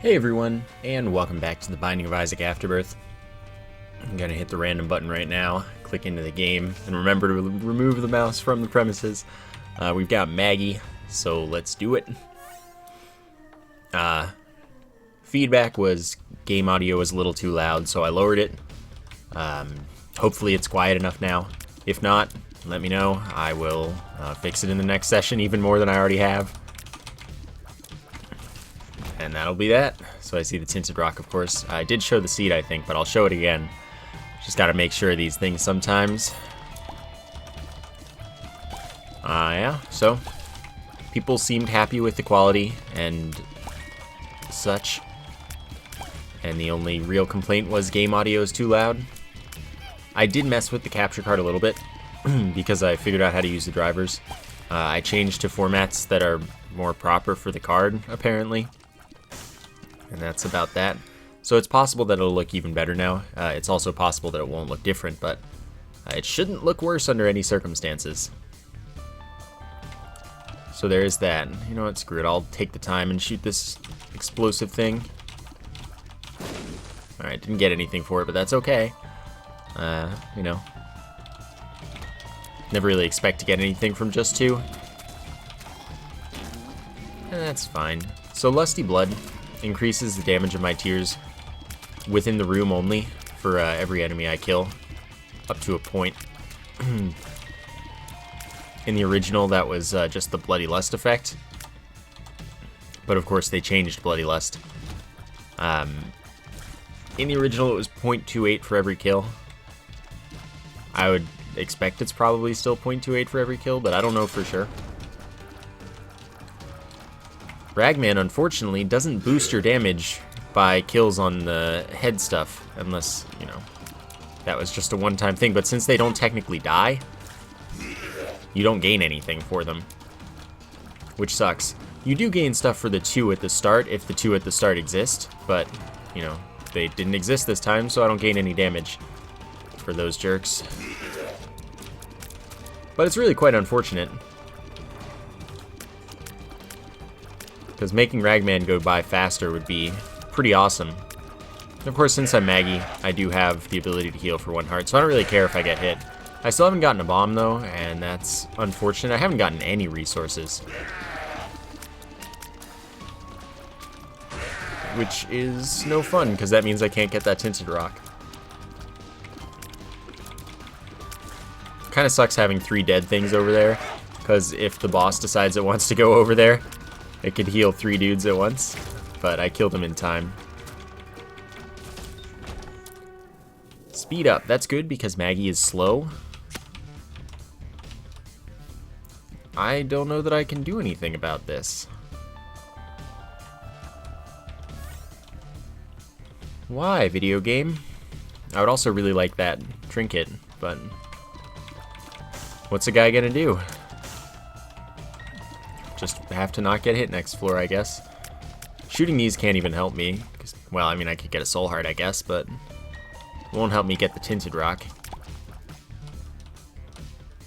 Hey everyone, and welcome back to the Binding of Isaac Afterbirth. I'm gonna hit the random button right now, click into the game, and remember to remove the mouse from the premises. We've got Maggie, so let's do it. Feedback was game audio was a little too loud, so I lowered it. Hopefully it's quiet enough now. If not, let me know. I will fix it in the next session even more than I already have. And that'll be that. So I see the tinted rock, of course. I did show the seed, I think, but I'll show it again. Just gotta make sure of these things sometimes. Yeah, so people seemed happy with the quality and such. And the only real complaint was game audio is too loud. I did mess with the capture card a little bit because I figured out how to use the drivers. I changed to formats that are more proper for the card, apparently. And that's about that. So it's possible that it'll look even better now. It's also possible that it won't look different, but it shouldn't look worse under any circumstances. So there is that. You know what, screw it. I'll take the time and shoot this explosive thing. Alright, didn't get anything for it, but that's okay. You know. Never really expect to get anything from just two. And that's fine. So Lusty Blood increases the damage of my tears within the room only for every enemy I kill, up to a point. In the original, that was just the Bloody Lust effect. But of course, they changed Bloody Lust. In the original, it was 0.28 for every kill. I would expect it's probably still 0.28 for every kill, but I don't know for sure. Ragman, unfortunately, doesn't boost your damage by kills on the head stuff, unless, you know, that was just a one-time thing. But since they don't technically die, you don't gain anything for them, which sucks. You do gain stuff for the two at the start, if the two at the start exist, but, you know, they didn't exist this time, so I don't gain any damage for those jerks. But it's really quite unfortunate, because making Ragman go by faster would be pretty awesome. And of course, since I'm Maggie, I do have the ability to heal for 1 heart, so I don't really care if I get hit. I still haven't gotten a bomb, though, and that's unfortunate. I haven't gotten any resources, which is no fun, because that means I can't get that tinted rock. Kind of sucks having 3 dead things over there, because if the boss decides it wants to go over there, it could heal 3 dudes at once, but I killed him in time. Speed up, that's good because Maggie is slow. I don't know that I can do anything about this. Why, video game? I would also really like that trinket, but what's a guy gonna do? Just have to not get hit next floor, I guess. Shooting these can't even help me. Well, I mean, I could get a soul heart, I guess, but it won't help me get the tinted rock.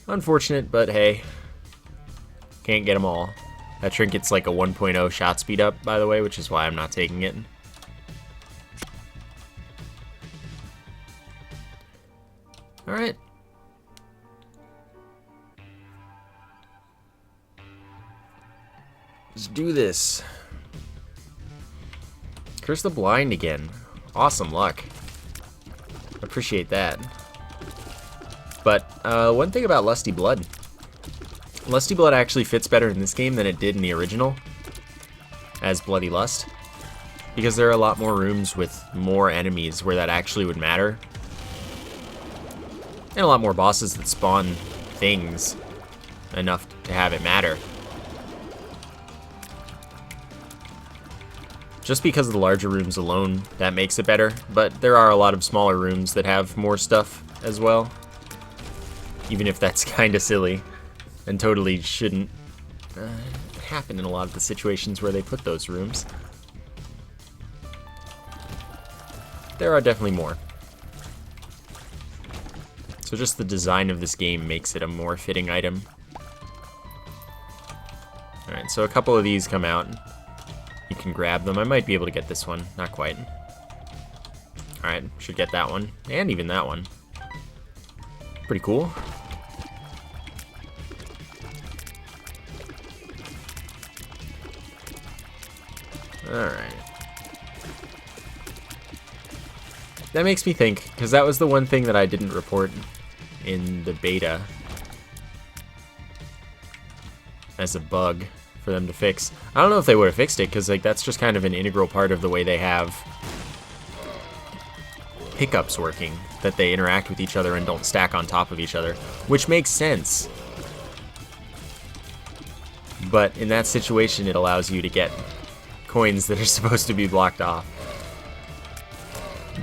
Unfortunate, but hey. Can't get them all. That trinket's like a 1.0 shot speed up, by the way, which is why I'm not taking it. Alright. Let's do this. Curse the Blind again. Awesome luck. Appreciate that. But one thing about Lusty Blood. Lusty Blood actually fits better in this game than it did in the original as Bloody Lust, because there are a lot more rooms with more enemies where that actually would matter, and a lot more bosses that spawn things enough to have it matter. Just because of the larger rooms alone, that makes it better, but there are a lot of smaller rooms that have more stuff as well, even if that's kinda silly and totally shouldn't happen in a lot of the situations where they put those rooms. There are definitely more. So just the design of this game makes it a more fitting item. Alright, so a couple of these come out. You can grab them. I might be able to get this one. Not quite. Alright, should get that one. And even that one. Pretty cool. Alright. That makes me think, because that was the one thing that I didn't report in the beta as a bug for them to fix. I don't know if they would have fixed it, because like that's just kind of an integral part of the way they have pickups working, that they interact with each other and don't stack on top of each other, which makes sense. But in that situation, it allows you to get coins that are supposed to be blocked off.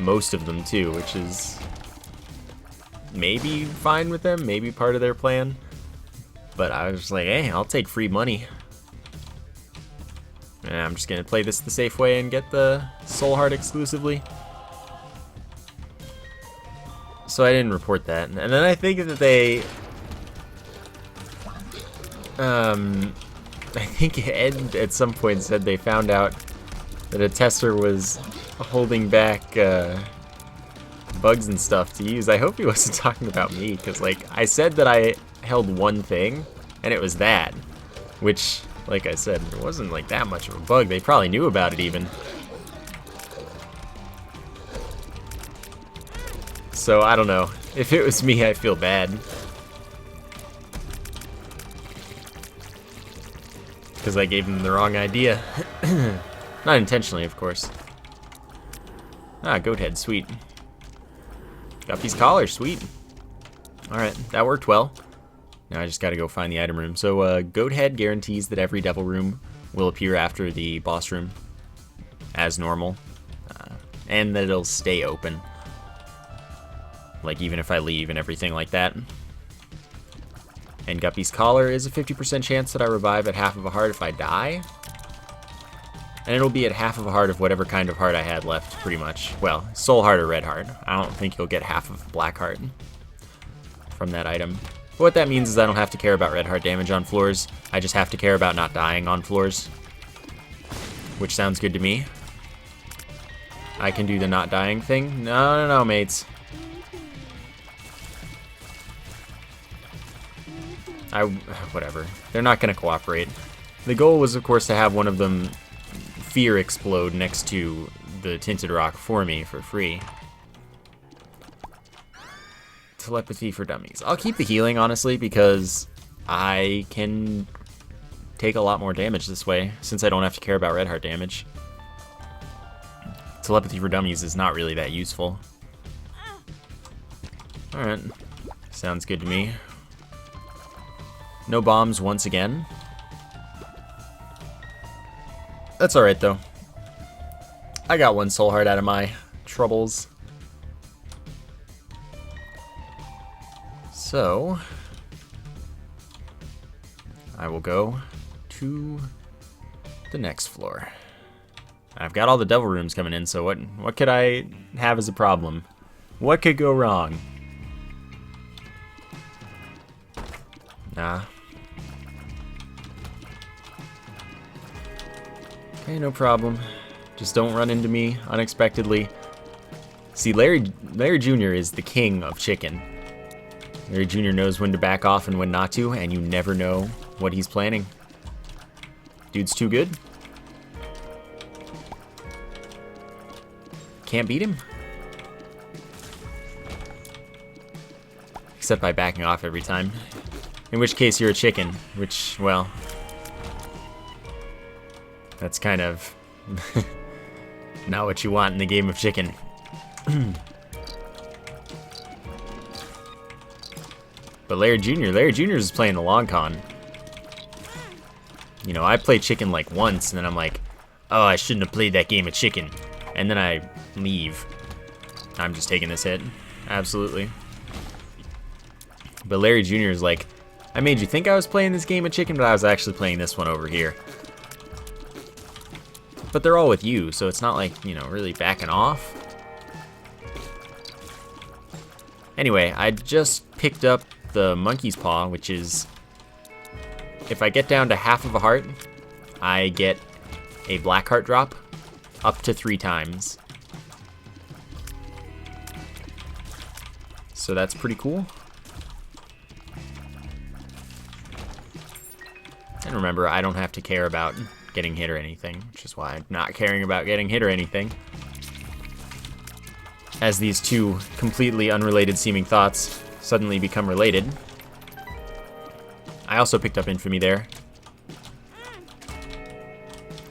Most of them too, which is maybe fine with them, maybe part of their plan. But I was just like, hey, I'll take free money. And I'm just gonna play this the safe way and get the Soul Heart exclusively. So I didn't report that. And then I think that they I think Ed at some point said they found out that a tester was holding back bugs and stuff to use. I hope he wasn't talking about me, because like I said that I held one thing and it was that, which like I said, it wasn't like that much of a bug. They probably knew about it even. So I don't know. If it was me, I feel bad. Because I gave them the wrong idea. Not intentionally, of course. Ah, goat head, sweet. Guppy's collar, sweet. Alright, that worked well. Now I just gotta go find the item room. So, goat head guarantees that every devil room will appear after the boss room as normal. And that it'll stay open. Like, even if I leave and everything like that. And Guppy's collar is a 50% chance that I revive at half of a heart if I die. And it'll be at half of a heart of whatever kind of heart I had left, pretty much. Well, soul heart or red heart. I don't think you'll get half of black heart from that item. But what that means is I don't have to care about red heart damage on floors. I just have to care about not dying on floors. Which sounds good to me. I can do the not dying thing. No, mates. Whatever. They're not going to cooperate. The goal was, of course, to have one of them fear explode next to the tinted rock for me for free. Telepathy for dummies. I'll keep the healing, honestly, because I can take a lot more damage this way, since I don't have to care about red heart damage. Telepathy for dummies is not really that useful. Alright. Sounds good to me. No bombs once again. That's alright, though. I got one soul heart out of my troubles. So, I will go to the next floor. I've got all the devil rooms coming in, so what could I have as a problem? What could go wrong? Nah. Okay, no problem. Just don't run into me unexpectedly. See, Larry Jr. is the king of chicken. Larry Jr. knows when to back off and when not to, and you never know what he's planning. Dude's too good. Can't beat him. Except by backing off every time. In which case you're a chicken, which, well, that's kind of not what you want in the game of chicken. But Larry Jr. is playing the long con. You know, I play chicken like once, and then I'm like, oh, I shouldn't have played that game of chicken. And then I leave. I'm just taking this hit. Absolutely. But Larry Jr. is like, I made you think I was playing this game of chicken, but I was actually playing this one over here. But they're all with you, so it's not like, you know, really backing off. Anyway, I just picked up the monkey's paw, which is, if I get down to half of a heart, I get a black heart drop up to 3 times. So that's pretty cool. And remember, I don't have to care about getting hit or anything, which is why I'm not caring about getting hit or anything. As these two completely unrelated seeming thoughts suddenly become related. I also picked up infamy there,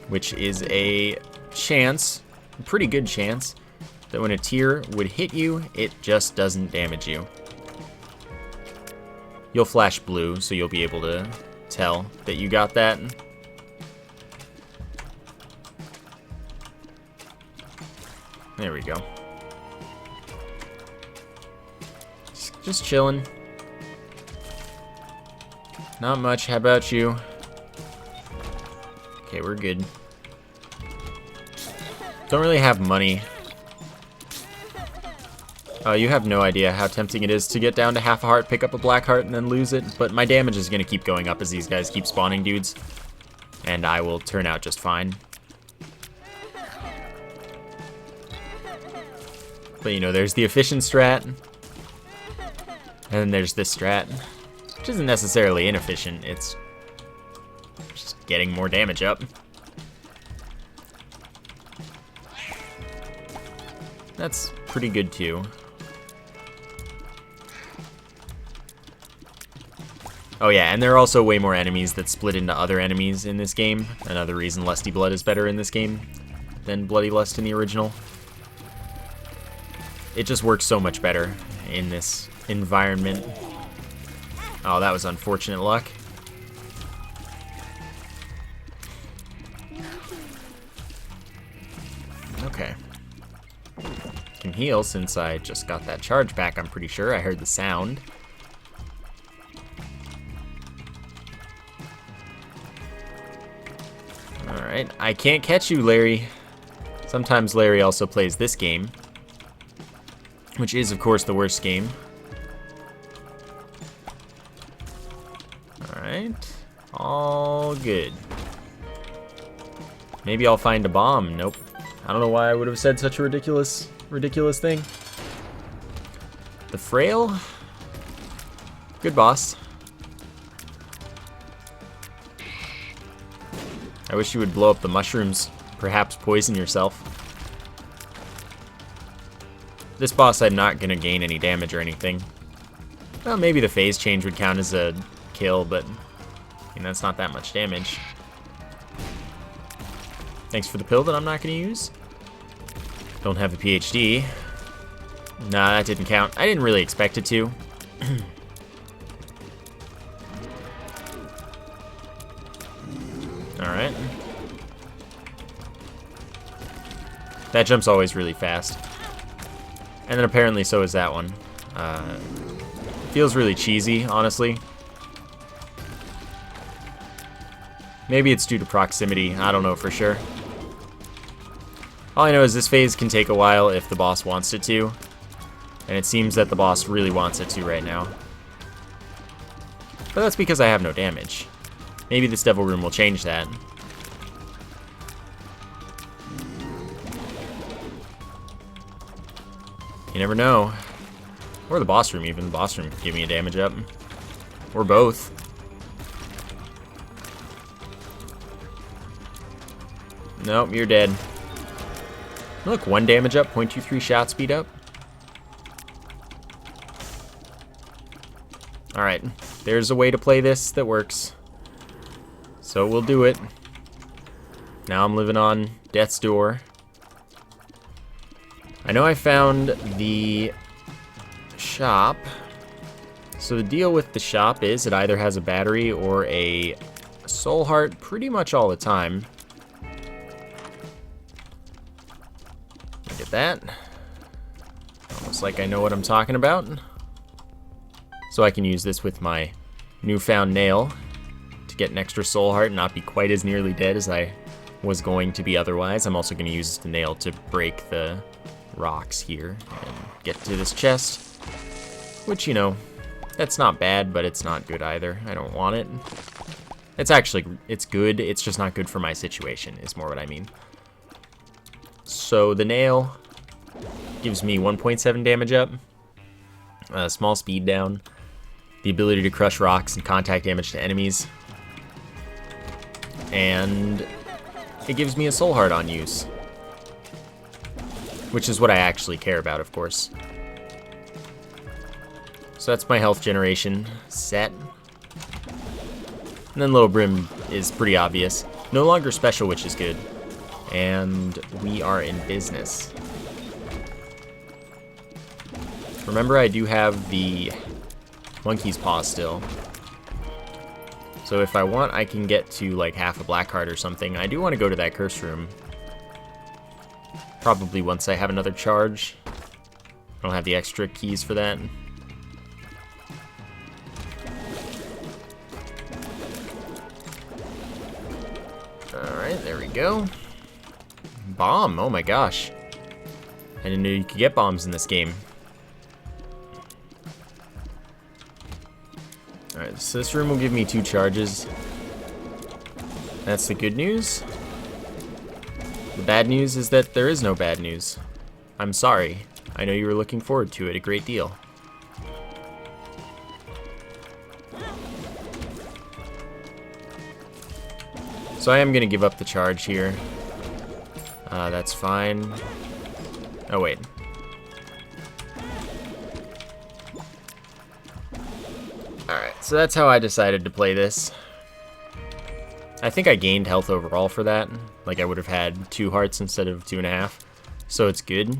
which is a chance, a pretty good chance, that when a tear would hit you, it just doesn't damage you. You'll flash blue, so you'll be able to tell that you got that. There we go. Just chilling. Not much. How about you? Okay, we're good. Don't really have money. You have no idea how tempting it is to get down to half a heart, pick up a black heart, and then lose it. But my damage is going to keep going up as these guys keep spawning dudes. And I will turn out just fine. But, you know, there's the efficient strat. And then there's this strat, which isn't necessarily inefficient. It's just getting more damage up. That's pretty good, too. Oh yeah, and there are also way more enemies that split into other enemies in this game. Another reason Lusty Blood is better in this game than Bloody Lust in the original. It just works so much better in this environment. Oh, that was unfortunate luck. Okay. Can heal since I just got that charge back, I'm pretty sure. I heard the sound. Alright, I can't catch you, Larry. Sometimes Larry also plays this game, which is, of course, the worst game. Alright, all good. Maybe I'll find a bomb. Nope. I don't know why I would have said such a ridiculous thing. The Frail? Good boss. I wish you would blow up the mushrooms, perhaps poison yourself. This boss, I'm not going to gain any damage or anything. Well, maybe the phase change would count as a kill, but I mean, that's not that much damage. Thanks for the pill that I'm not going to use. Don't have a PhD. Nah, that didn't count. I didn't really expect it to. Alright. That jump's always really fast. And then apparently so is that one. Feels really cheesy, honestly. Maybe it's due to proximity. I don't know for sure. All I know is this phase can take a while if the boss wants it to. And it seems that the boss really wants it to right now. But that's because I have no damage. Maybe this Devil Room will change that. You never know. Or the boss room even. The boss room could give me a damage up. Or both. Nope, you're dead. Look, 1 damage up, 0.23 shot speed up. Alright, there's a way to play this that works. So we'll do it. Now I'm living on death's door. I know I found the shop. So the deal with the shop is it either has a battery or a soul heart pretty much all the time. Look at that. Almost like I know what I'm talking about. So I can use this with my newfound nail to get an extra soul heart and not be quite as nearly dead as I was going to be otherwise. I'm also going to use the nail to break the rocks here and get to this chest, which, you know, that's not bad, but it's not good either. I don't want it. it's good. It's just not good for my situation, is more what I mean. So the nail gives me 1.7 damage up, small speed down, the ability to crush rocks and contact damage to enemies, and it gives me a soul heart on use, which is what I actually care about, of course. So that's my health generation set. And then Little Brim is pretty obvious. No longer special, which is good. And we are in business. Remember, I do have the monkey's paw still. So if I want, I can get to like half a black heart or something. I do want to go to that curse room. Probably once I have another charge. I don't have the extra keys for that. Alright, there we go. Bomb, oh my gosh. I didn't know you could get bombs in this game. Alright, so this room will give me 2 charges. That's the good news. The bad news is that there is no bad news. I'm sorry. I know you were looking forward to it a great deal. So I am going to give up the charge here. That's fine. Oh, wait. Alright, so that's how I decided to play this. I think I gained health overall for that. Like, I would have had 2 hearts instead of 2.5. So it's good.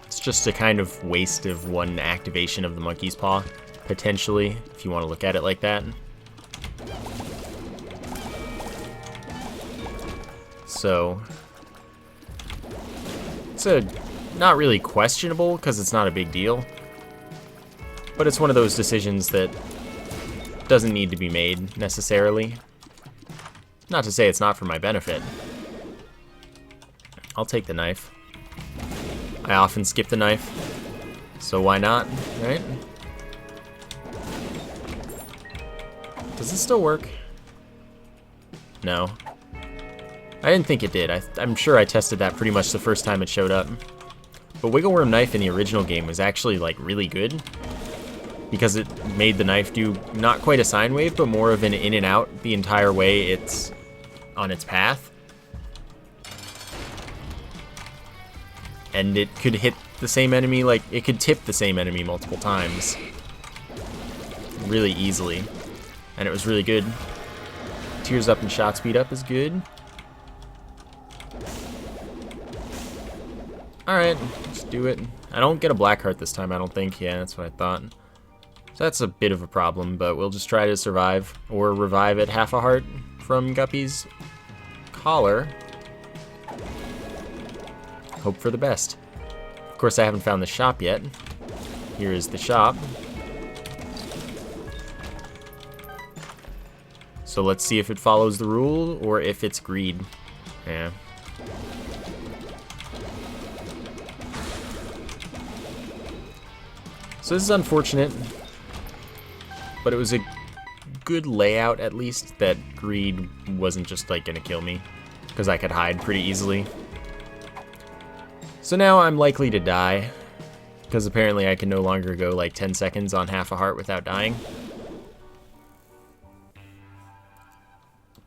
It's just a kind of waste of 1 activation of the monkey's paw, potentially, if you want to look at it like that. So it's not really questionable because it's not a big deal, but it's one of those decisions that doesn't need to be made necessarily. Not to say it's not for my benefit. I'll take the knife. I often skip the knife, so why not, right? Does this still work? No. I didn't think it did. I'm sure I tested that pretty much the first time it showed up. But Wiggle Worm Knife in the original game was actually like really good, because it made the knife do not quite a sine wave, but more of an in and out the entire way it's on its path. And it could hit the same enemy, like it could tip the same enemy multiple times really easily. And it was really good. Tears up and shot speed up is good. Alright, let's do it. I don't get a black heart this time, I don't think. Yeah, that's what I thought. So that's a bit of a problem, but we'll just try to survive. Or revive at half a heart from Guppy's collar. Hope for the best. Of course, I haven't found the shop yet. Here is the shop. So let's see if it follows the rule or if it's greed. Yeah. So this is unfortunate, but it was a good layout at least that greed wasn't just like gonna kill me, because I could hide pretty easily. So now I'm likely to die, because apparently I can no longer go like 10 seconds on half a heart without dying.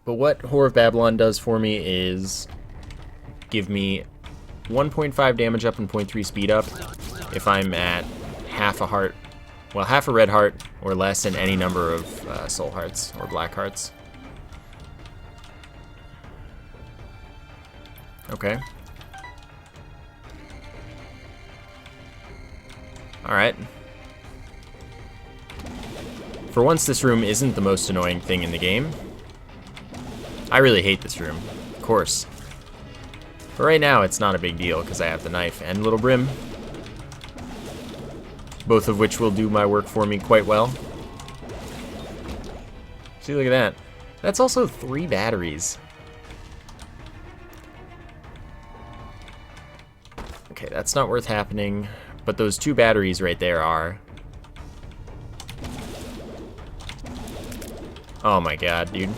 But what Whore of Babylon does for me is give me 1.5 damage up and 0.3 speed up if I'm at half a heart, well, half a red heart or less in any number of soul hearts or black hearts. Okay. Alright. For once, this room isn't the most annoying thing in the game. I really hate this room, of course. But right now, it's not a big deal because I have the knife and Little Brim, both of which will do my work for me quite well. See, look at that. That's also 3 batteries. Okay, that's not worth happening, but those 2 batteries right there are. Oh my god, dude.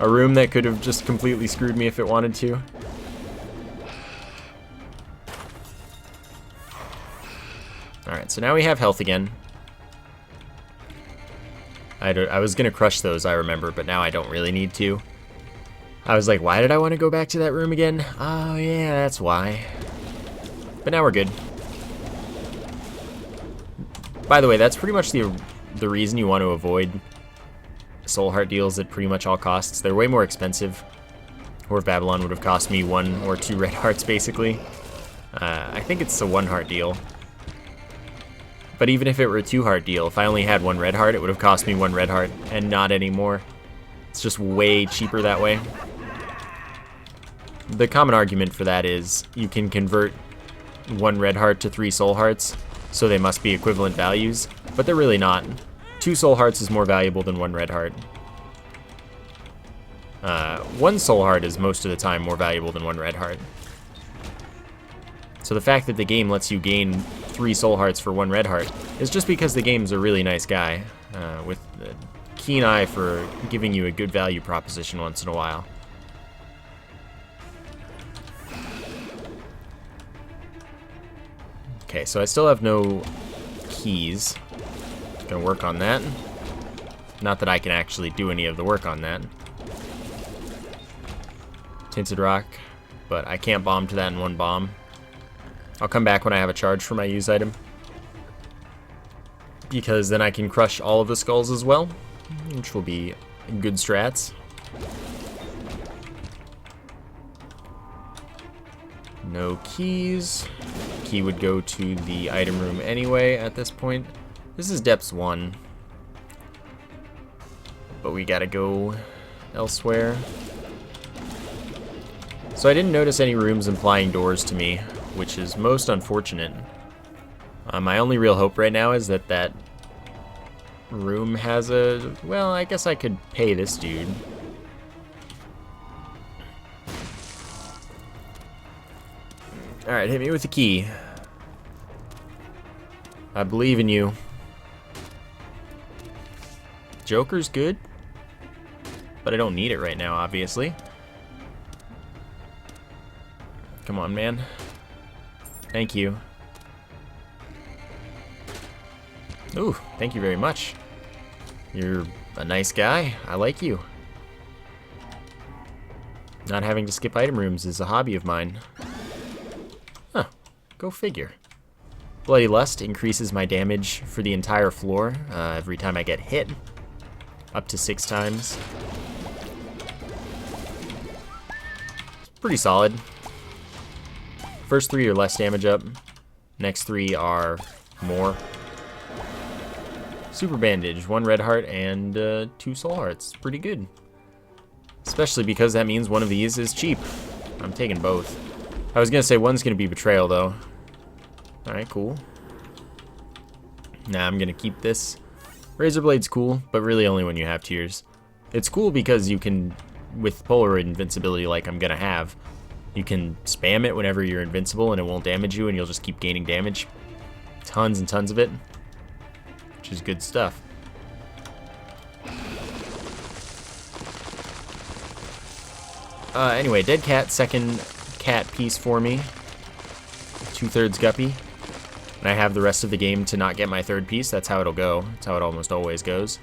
A room that could have just completely screwed me if it wanted to. Alright, so now we have health again. I was going to crush those, I remember, but now I don't really need to. I was like, why did I want to go back to that room again? Oh, yeah, that's why. But now we're good. By the way, that's pretty much the reason you want to avoid soul heart deals at pretty much all costs. They're way more expensive. Whore of Babylon would have cost me 1 or 2 red hearts, basically. I think it's a 1 heart deal. But even if it were a 2 heart deal, if I only had 1 red heart, it would have cost me 1 red heart and not any more. It's just way cheaper that way. The common argument for that is you can convert 1 red heart to 3 soul hearts, so they must be equivalent values, but they're really not. 2 soul hearts is more valuable than 1 red heart. 1 soul heart is most of the time more valuable than 1 red heart. So the fact that the game lets you gain 3 soul hearts for 1 red heart is just because the game's a really nice guy, with a keen eye for giving you a good value proposition once in a while. Okay, so I still have no keys. Gonna work on that. Not that I can actually do any of the work on that. Tinted rock, but I can't bomb to that in 1 bomb. I'll come back when I have a charge for my use item, because then I can crush all of the skulls as well, which will be good strats. No keys. Key would go to the item room anyway at this point. This is depths 1, but we gotta go elsewhere. So I didn't notice any rooms implying doors to me, which is most unfortunate. My only real hope right now is that that room has a... Well, I guess I could pay this dude. Alright, hit me with the key. I believe in you. Joker's good, but I don't need it right now, obviously. Come on, man. Thank you. Ooh, thank you very much. You're a nice guy. I like you. Not having to skip item rooms is a hobby of mine. Huh, go figure. Bloody Lust increases my damage for the entire floor every time I get hit, up to 6 times. It's pretty solid. First 3 are less damage up, next 3 are more. Super Bandage, 1 red heart and 2 soul hearts. Pretty good. Especially because that means one of these is cheap. I'm taking both. I was gonna say one's gonna be Betrayal though. Alright, cool. Nah, I'm gonna keep this. Razorblade's cool, but really only when you have tears. It's cool because you can, with Polar Invincibility like I'm gonna have, you can spam it whenever you're invincible and it won't damage you and you'll just keep gaining damage. Tons and tons of it. Which is good stuff. Anyway, Dead Cat, second cat piece for me. 2/3 guppy. And I have the rest of the game to not get my 3rd piece. That's how it'll go. That's how it almost always goes.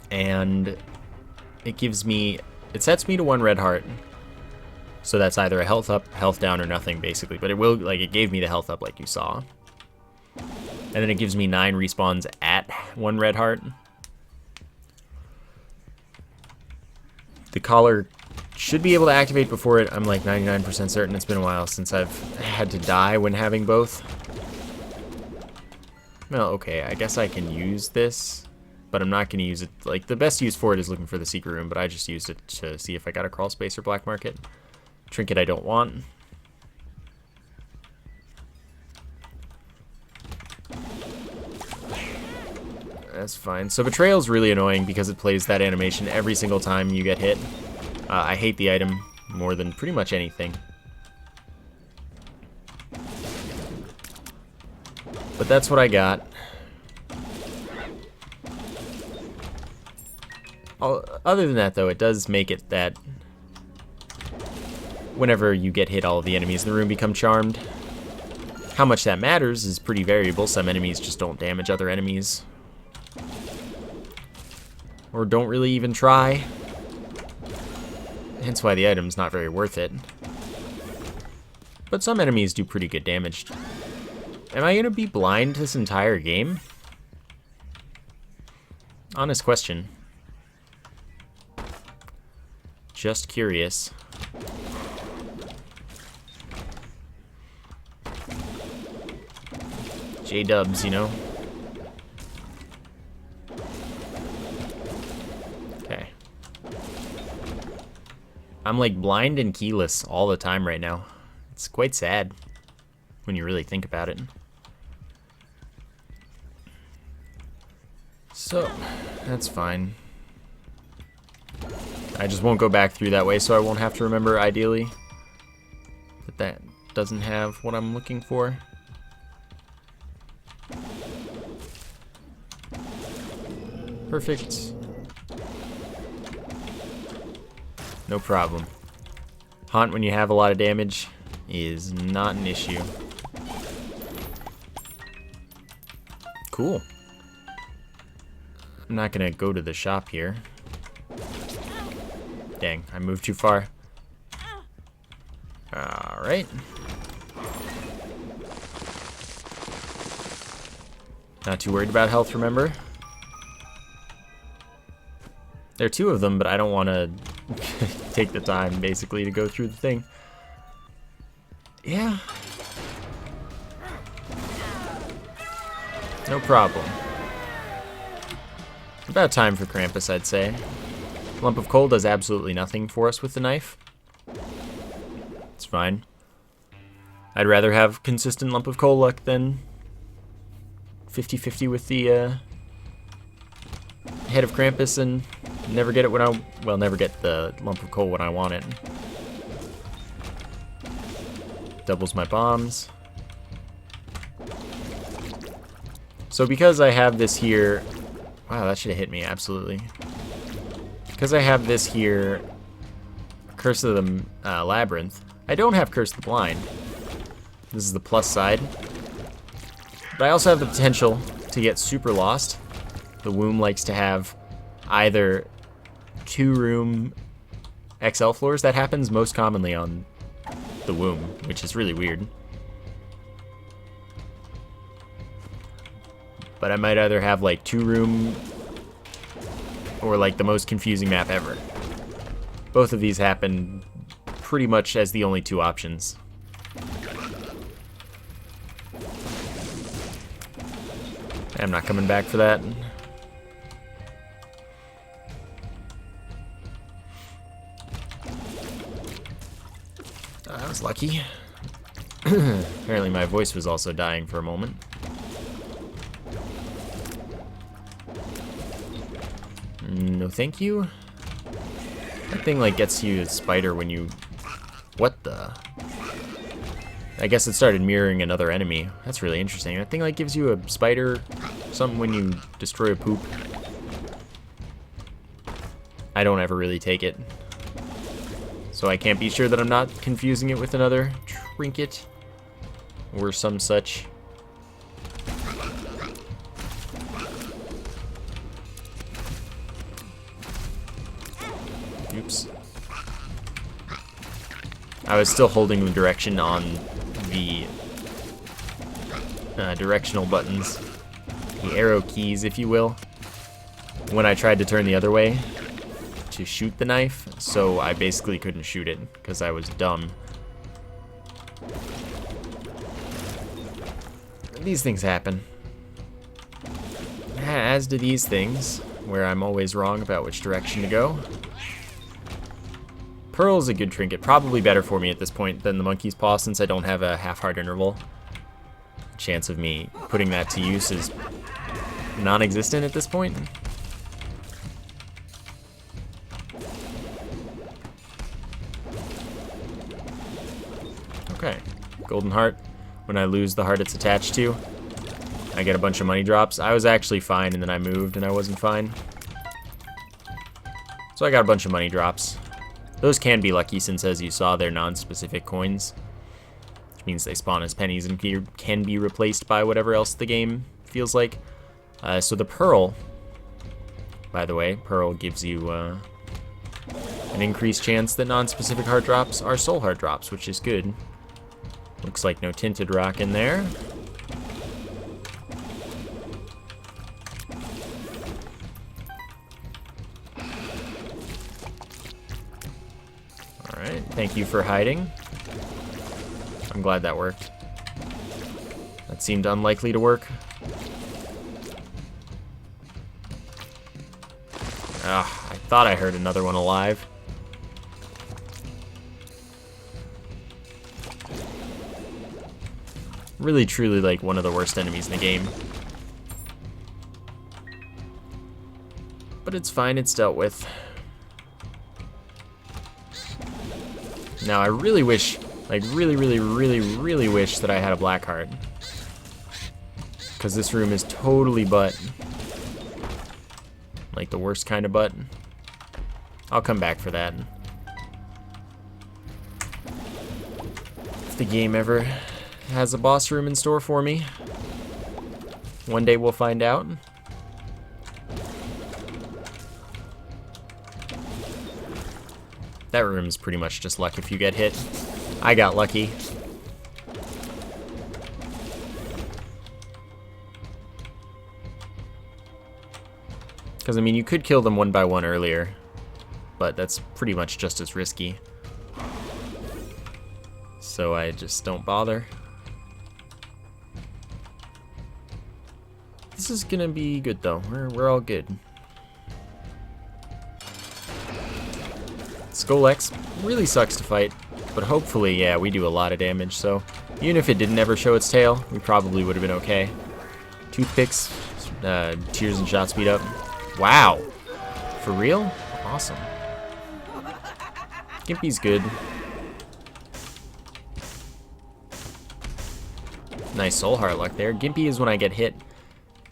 And it gives me... It sets me to 1 red heart. So that's either a health up, health down, or nothing, basically. But it will, like, it gave me the health up like you saw. And then it gives me 9 respawns at 1 red heart. The collar should be able to activate before it. I'm like 99% certain. It's been a while since I've had to die when having both. Well, okay, I guess I can use this, but I'm not going to use it. Like, the best use for it is looking for the secret room, but I just used it to see if I got a crawl space or black market. Trinket I don't want. That's fine. So Betrayal's really annoying because it plays that animation every single time you get hit. I hate the item more than pretty much anything. But that's what I got. Other than that, though, it does make it that whenever you get hit, all of the enemies in the room become charmed. How much that matters is pretty variable. Some enemies just don't damage other enemies. Or don't really even try. Hence why the item's not very worth it. But some enemies do pretty good damage. Am I going to be blind this entire game? Honest question. Just curious. J-dubs, you know? Okay. I'm like blind and keyless all the time right now. It's quite sad when you really think about it. So, that's fine. I just won't go back through that way, so I won't have to remember, ideally, that that doesn't have what I'm looking for. Perfect. No problem. Haunt when you have a lot of damage is not an issue. Cool. I'm not gonna go to the shop here. Dang, I moved too far. Alright. Not too worried about health, remember? There are two of them, but I don't want to take the time, basically, to go through the thing. Yeah. No problem. About time for Krampus, I'd say. Lump of coal does absolutely nothing for us with the knife. It's fine. I'd rather have consistent lump of coal luck than 50-50 with the head of Krampus and never get it when never get the lump of coal when I want it. Doubles my bombs. So because I have this here, wow, that should have hit me, absolutely. Because I have this here, Curse of the Labyrinth, I don't have Curse of the Blind. This is the plus side. But I also have the potential to get super lost. The womb likes to have either 2-room XL floors. That happens most commonly on the womb, which is really weird. But I might either have like 2-room or like the most confusing map ever. Both of these happen pretty much as the only two options. I'm not coming back for that. I was lucky. Apparently my voice was also dying for a moment. No thank you. That thing like gets you a spider when you... What the... I guess it started mirroring another enemy. That's really interesting. That thing like gives you a spider, something when you destroy a poop. I don't ever really take it. So I can't be sure that I'm not confusing it with another trinket or some such. Oops. I was still holding the direction on the directional buttons, the arrow keys, if you will, when I tried to turn the other way to shoot the knife, so I basically couldn't shoot it because I was dumb. These things happen. As do these things, where I'm always wrong about which direction to go. Pearl's a good trinket, probably better for me at this point than the monkey's paw since I don't have a half-heart interval. Chance of me putting that to use is non-existent at this point. Okay, golden heart. When I lose the heart it's attached to, I get a bunch of money drops. I was actually fine and then I moved and I wasn't fine. So I got a bunch of money drops. Those can be lucky since, as you saw, they're non-specific coins. Which means they spawn as pennies and can be replaced by whatever else the game feels like. So the Pearl, by the way, Pearl gives you an increased chance that non-specific heart drops are soul heart drops, which is good. Looks like no tinted rock in there. Alright, thank you for hiding. I'm glad that worked. That seemed unlikely to work. Ah, I thought I heard another one alive. Really, truly, like, one of the worst enemies in the game. But it's fine, it's dealt with. Now, I really wish, like, really wish that I had a black heart. Because this room is totally butt. Like, the worst kind of butt. I'll come back for that. If the game ever has a boss room in store for me, one day we'll find out. That room is pretty much just luck if you get hit. I got lucky. Because, I mean, you could kill them one by one earlier, but that's pretty much just as risky. So I just don't bother. This is gonna be good though. We're all good. Skull X really sucks to fight, but hopefully, yeah, we do a lot of damage, so even if it didn't ever show its tail, we probably would have been okay. Toothpicks, tears and shot speed up. Wow! For real? Awesome. Gimpy's good. Nice soul heart luck there. Gimpy is when I get hit.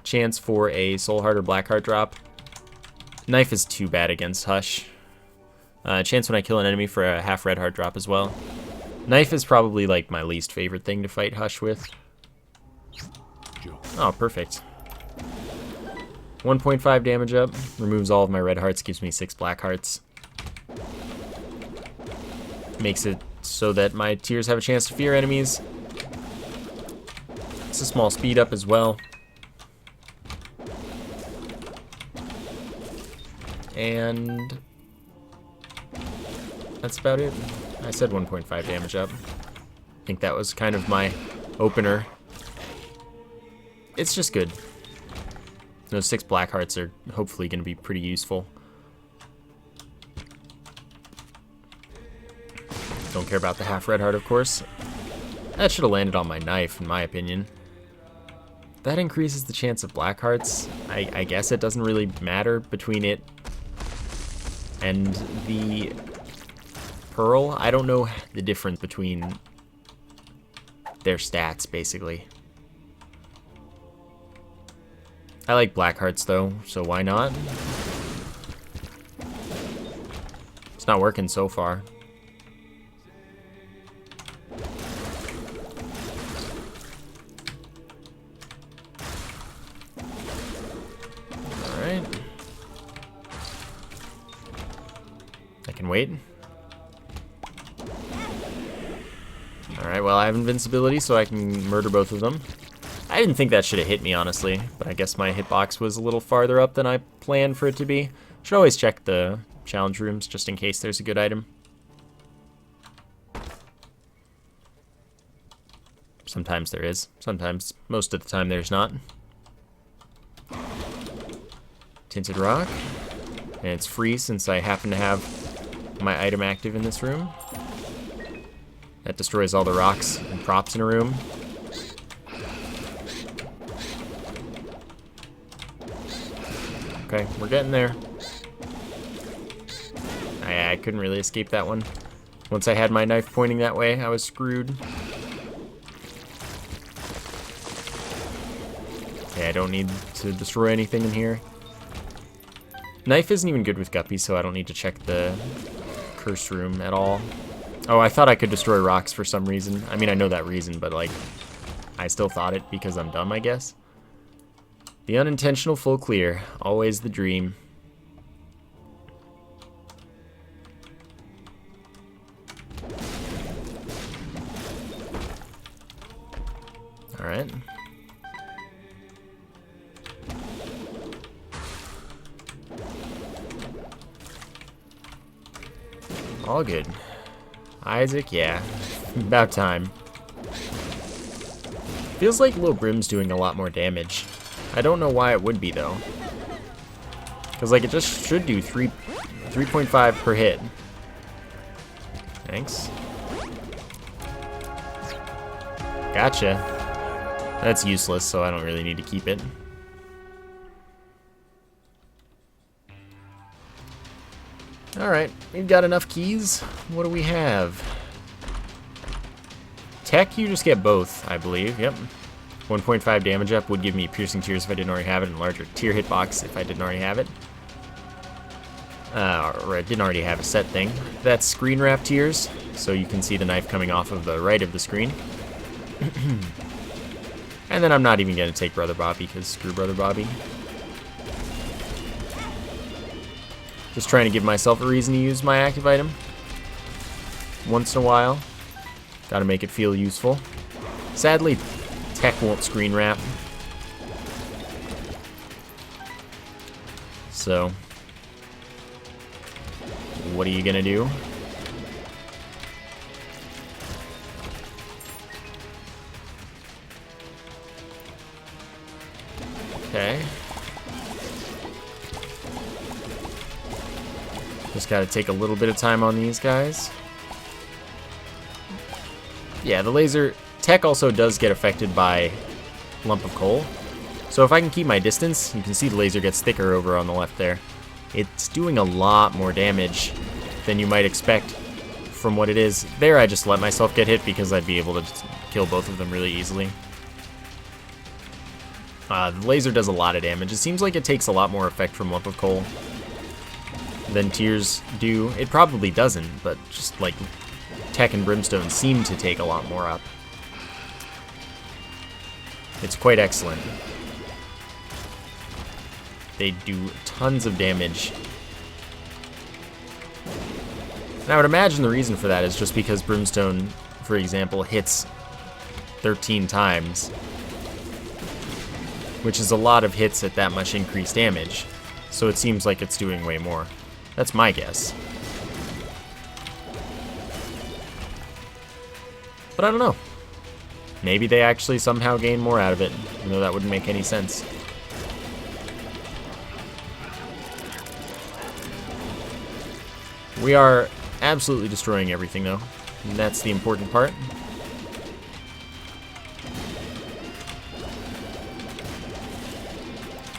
Chance for a soul heart or black heart drop. Knife is too bad against Hush. Chance when I kill an enemy for a half red heart drop as well. Knife is probably like my least favorite thing to fight Hush with. Oh, perfect. 1.5 damage up. Removes all of my red hearts. Gives me 6 black hearts. Makes it so that my tears have a chance to fear enemies. It's a small speed up as well. And that's about it. I said 1.5 damage up. I think that was kind of my opener. It's just good. Those 6 black hearts are hopefully going to be pretty useful. Don't care about the half red heart, of course. That should have landed on my knife, in my opinion. That increases the chance of black hearts. I guess it doesn't really matter between it and the Pearl. I don't know the difference between their stats, basically. I like black hearts, though, so why not? It's not working so far. Alright. I can wait. Alright, well, I have invincibility, so I can murder both of them. I didn't think that should have hit me, honestly, but I guess my hitbox was a little farther up than I planned for it to be. Should always check the challenge rooms, just in case there's a good item. Sometimes there is. Sometimes, most of the time, there's not. Tinted rock. And it's free since I happen to have my item active in this room. That destroys all the rocks and props in a room. Okay, we're getting there. I couldn't really escape that one. Once I had my knife pointing that way, I was screwed. Okay, I don't need to destroy anything in here. Knife isn't even good with Guppy, so I don't need to check the curse room at all. Oh, I thought I could destroy rocks for some reason. I mean, I know that reason, but like, I still thought it because I'm dumb, I guess. The unintentional full clear, always the dream. All right. All good. Isaac, yeah. About time. Feels like Lil Brim's doing a lot more damage. I don't know why it would be, though. Because, like, it just should do 3.5 per hit. Thanks. Gotcha. That's useless, so I don't really need to keep it. Alright, we've got enough keys. What do we have? Tech, you just get both, I believe. Yep. 1.5 damage up would give me piercing tears if I didn't already have it, and larger tear hitbox if I didn't already have it. Or I didn't already have a set thing. That's screen wrap tears, so you can see the knife coming off of the right of the screen. And then I'm not even going to take Brother Bobby, because screw Brother Bobby. Just trying to give myself a reason to use my active item. Once in a while. Gotta make it feel useful. Sadly, Tech won't screen wrap. So, what are you gonna do? Okay. Just gotta take a little bit of time on these guys. Yeah, the laser tech also does get affected by lump of coal. So if I can keep my distance, you can see the laser gets thicker over on the left there. It's doing a lot more damage than you might expect from what it is. There I just let myself get hit because I'd be able to kill both of them really easily. The laser does a lot of damage. It seems like it takes a lot more effect from lump of coal than tears do. It probably doesn't, but just like Tech and Brimstone seem to take a lot more up. It's quite excellent. They do tons of damage. And I would imagine the reason for that is just because Brimstone, for example, hits 13 times, which is a lot of hits at that much increased damage. So it seems like it's doing way more. That's my guess. But I don't know. Maybe they actually somehow gain more out of it, even though that wouldn't make any sense. We are absolutely destroying everything, though. And that's the important part.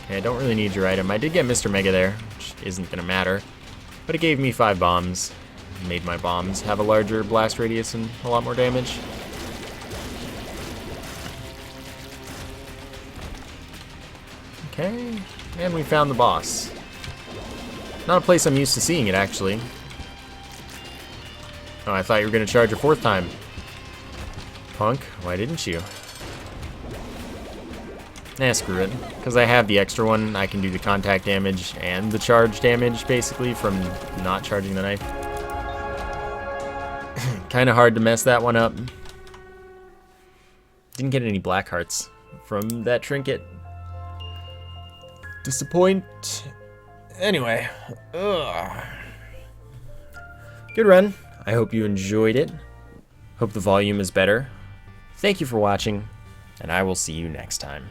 Okay, I don't really need your item. I did get Mr. Mega there, which isn't going to matter. But it gave me 5 bombs. Made my bombs have a larger blast radius and a lot more damage. Okay, and we found the boss. Not a place I'm used to seeing it, actually. Oh, I thought you were going to charge a 4th time. Punk, why didn't you? Nah, screw it. Because I have the extra one, I can do the contact damage and the charge damage, basically, from not charging the knife. Kind of hard to mess that one up. Didn't get any black hearts from that trinket. Disappoint. Anyway. Ugh. Good run. I hope you enjoyed it. Hope the volume is better. Thank you for watching, and I will see you next time.